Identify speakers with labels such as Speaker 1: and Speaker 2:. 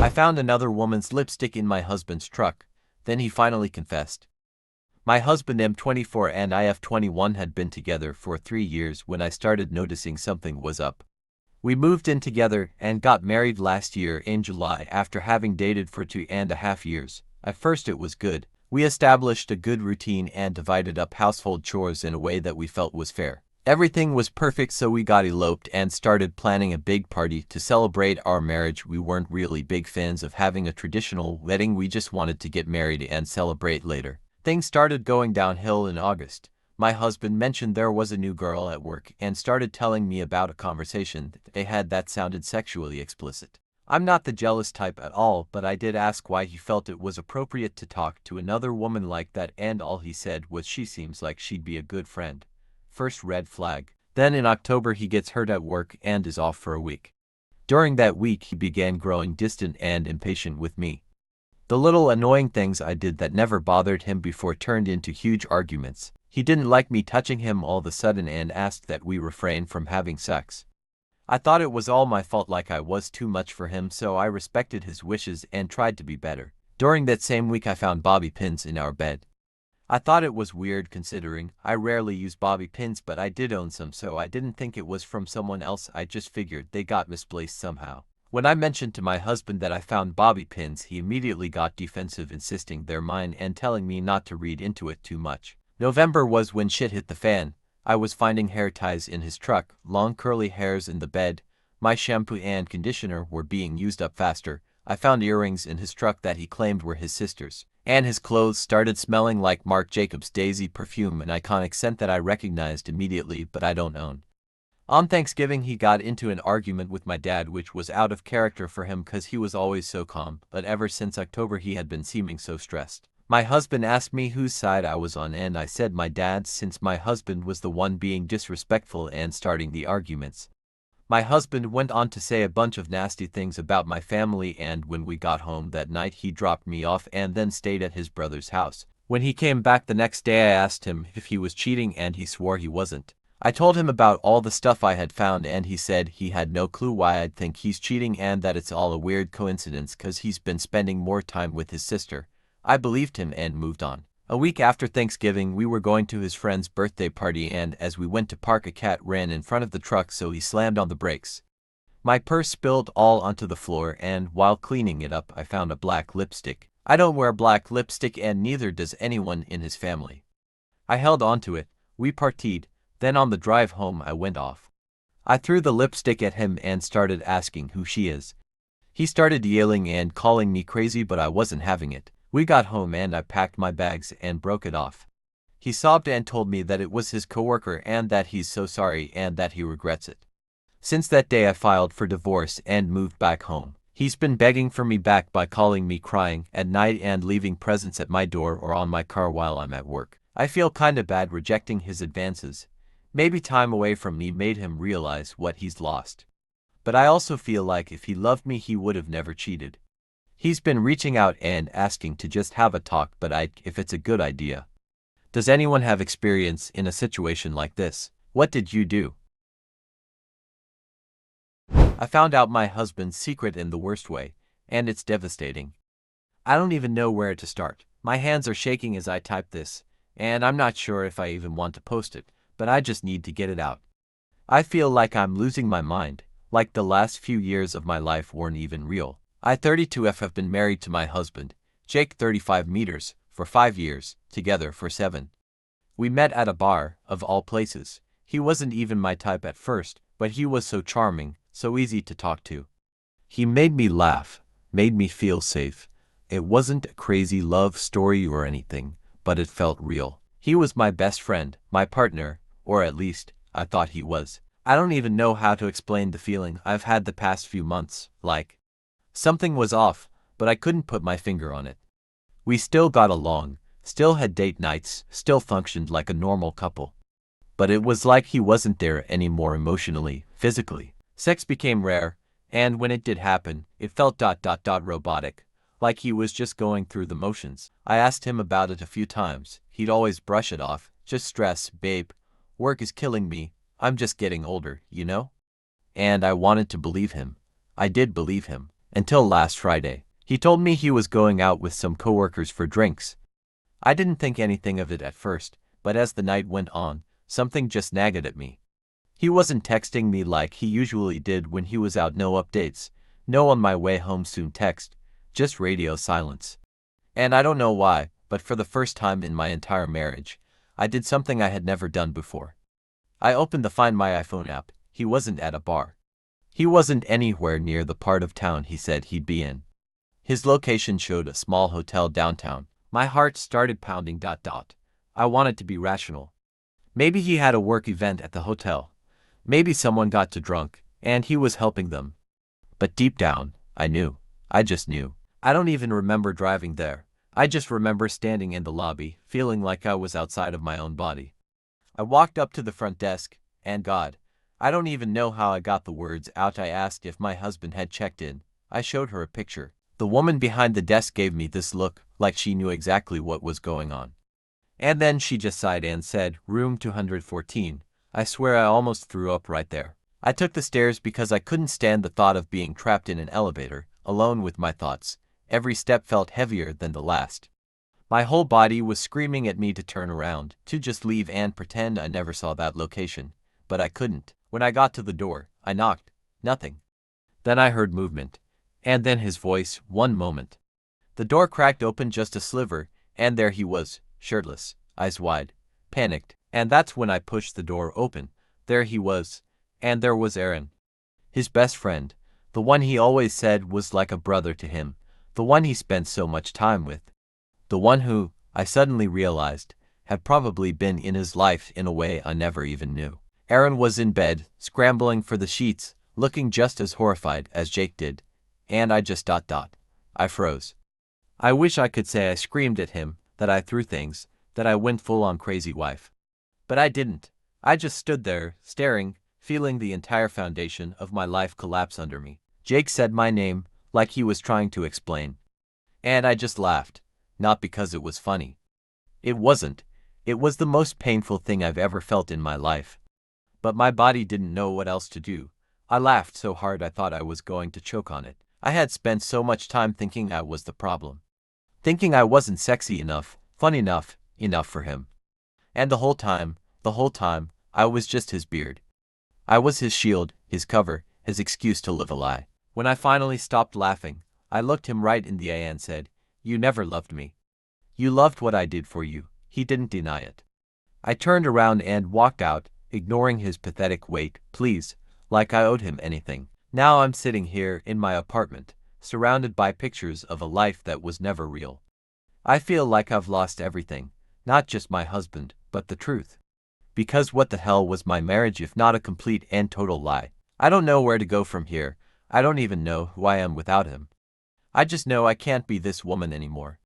Speaker 1: I found another woman's lipstick in my husband's truck. Then he finally confessed. My husband M24 and I F21 had been together for 3 years when I started noticing something was up. We moved in together and got married last year in July after having dated for 2.5 years. At first it was good. We established a good routine and divided up household chores in a way that we felt was fair. Everything was perfect, so we got eloped and started planning a big party to celebrate our marriage. We weren't really big fans of having a traditional wedding, we just wanted to get married and celebrate later. Things started going downhill in August. My husband mentioned there was a new girl at work and started telling me about a conversation they had that sounded sexually explicit. I'm not the jealous type at all, but I did ask why he felt it was appropriate to talk to another woman like that, and all he said was she seems like she'd be a good friend. First red flag. Then in October he gets hurt at work and is off for a week. During that week he began growing distant and impatient with me. The little annoying things I did that never bothered him before turned into huge arguments. He didn't like me touching him all of a sudden and asked that we refrain from having sex. I thought it was all my fault, like I was too much for him, so I respected his wishes and tried to be better. During that same week I found bobby pins in our bed. I thought it was weird considering I rarely use bobby pins, but I did own some, so I didn't think it was from someone else. I just figured they got misplaced somehow. When I mentioned to my husband that I found bobby pins, he immediately got defensive, insisting they're mine and telling me not to read into it too much. November was when shit hit the fan. I was finding hair ties in his truck, long curly hairs in the bed. My shampoo and conditioner were being used up faster. I found earrings in his truck that he claimed were his sister's. And his clothes started smelling like Marc Jacobs Daisy perfume, an iconic scent that I recognized immediately but I don't own. On Thanksgiving he got into an argument with my dad, which was out of character for him cause he was always so calm, but ever since October he had been seeming so stressed. My husband asked me whose side I was on and I said my dad's, since my husband was the one being disrespectful and starting the arguments. My husband went on to say a bunch of nasty things about my family, and when we got home that night he dropped me off and then stayed at his brother's house. When he came back the next day I asked him if he was cheating and he swore he wasn't. I told him about all the stuff I had found and he said he had no clue why I'd think he's cheating and that it's all a weird coincidence cause he's been spending more time with his sister. I believed him and moved on. A week after Thanksgiving we were going to his friend's birthday party, and as we went to park a cat ran in front of the truck, so he slammed on the brakes. My purse spilled all onto the floor, and while cleaning it up I found a black lipstick. I don't wear black lipstick and neither does anyone in his family. I held onto it. We partied. Then on the drive home I went off. I threw the lipstick at him and started asking who she is. He started yelling and calling me crazy, but I wasn't having it. We got home and I packed my bags and broke it off. He sobbed and told me that it was his coworker and that he's so sorry and that he regrets it. Since that day I filed for divorce and moved back home. He's been begging for me back by calling me crying at night and leaving presents at my door or on my car while I'm at work. I feel kinda bad rejecting his advances. Maybe time away from me made him realize what he's lost. But I also feel like if he loved me he would have never cheated. He's been reaching out and asking to just have a talk, but if it's a good idea. Does anyone have experience in a situation like this? What did you do? I found out my husband's secret in the worst way, and it's devastating. I don't even know where to start. My hands are shaking as I type this, and I'm not sure if I even want to post it, but I just need to get it out. I feel like I'm losing my mind, like the last few years of my life weren't even real. I 32F have been married to my husband, Jake 35 meters, for 5 years, together for 7. We met at a bar, of all places. He wasn't even my type at first, but he was so charming, so easy to talk to. He made me laugh, made me feel safe. It wasn't a crazy love story or anything, but it felt real. He was my best friend, my partner, or at least, I thought he was. I don't even know how to explain the feeling I've had the past few months, like something was off, but I couldn't put my finger on it. We still got along, still had date nights, still functioned like a normal couple. But it was like he wasn't there anymore emotionally, physically. Sex became rare, and when it did happen, it felt robotic, like he was just going through the motions. I asked him about it a few times. He'd always brush it off. Just stress, babe. Work is killing me. I'm just getting older, you know? And I wanted to believe him. I did believe him. Until last Friday. He told me he was going out with some coworkers for drinks. I didn't think anything of it at first, but as the night went on, something just nagged at me. He wasn't texting me like he usually did when he was out. No updates, no on my way home soon text, just radio silence. And I don't know why, but for the first time in my entire marriage, I did something I had never done before. I opened the Find My iPhone app. He wasn't at a bar. He wasn't anywhere near the part of town he said he'd be in. His location showed a small hotel downtown. My heart started pounding. I wanted to be rational. Maybe he had a work event at the hotel. Maybe someone got too drunk, and he was helping them. But deep down, I knew. I just knew. I don't even remember driving there. I just remember standing in the lobby, feeling like I was outside of my own body. I walked up to the front desk, and God, I don't even know how I got the words out. I asked if my husband had checked in. I showed her a picture. The woman behind the desk gave me this look, like she knew exactly what was going on. And then she just sighed and said, "Room 214. I swear I almost threw up right there. I took the stairs because I couldn't stand the thought of being trapped in an elevator, alone with my thoughts. Every step felt heavier than the last. My whole body was screaming at me to turn around, to just leave and pretend I never saw that location. But I couldn't. When I got to the door, I knocked. Nothing. Then I heard movement. And then his voice, one moment. The door cracked open just a sliver, and there he was, shirtless, eyes wide, panicked. And that's when I pushed the door open. There he was. And there was Aaron. His best friend. The one he always said was like a brother to him. The one he spent so much time with. The one who, I suddenly realized, had probably been in his life in a way I never even knew. Aaron was in bed, scrambling for the sheets, looking just as horrified as Jake did. And I just I froze. I wish I could say I screamed at him, that I threw things, that I went full-on crazy wife. But I didn't. I just stood there, staring, feeling the entire foundation of my life collapse under me. Jake said my name, like he was trying to explain. And I just laughed, not because it was funny. It wasn't. It was the most painful thing I've ever felt in my life. But my body didn't know what else to do. I laughed so hard I thought I was going to choke on it. I had spent so much time thinking I was the problem. Thinking I wasn't sexy enough, fun enough for him. And the whole time, I was just his beard. I was his shield, his cover, his excuse to live a lie. When I finally stopped laughing, I looked him right in the eye and said, "You never loved me. You loved what I did for you." He didn't deny it. I turned around and walked out, ignoring his pathetic "wait, please," like I owed him anything. Now I'm sitting here in my apartment, surrounded by pictures of a life that was never real. I feel like I've lost everything, not just my husband, but the truth. Because what the hell was my marriage if not a complete and total lie? I don't know where to go from here. I don't even know who I am without him. I just know I can't be this woman anymore.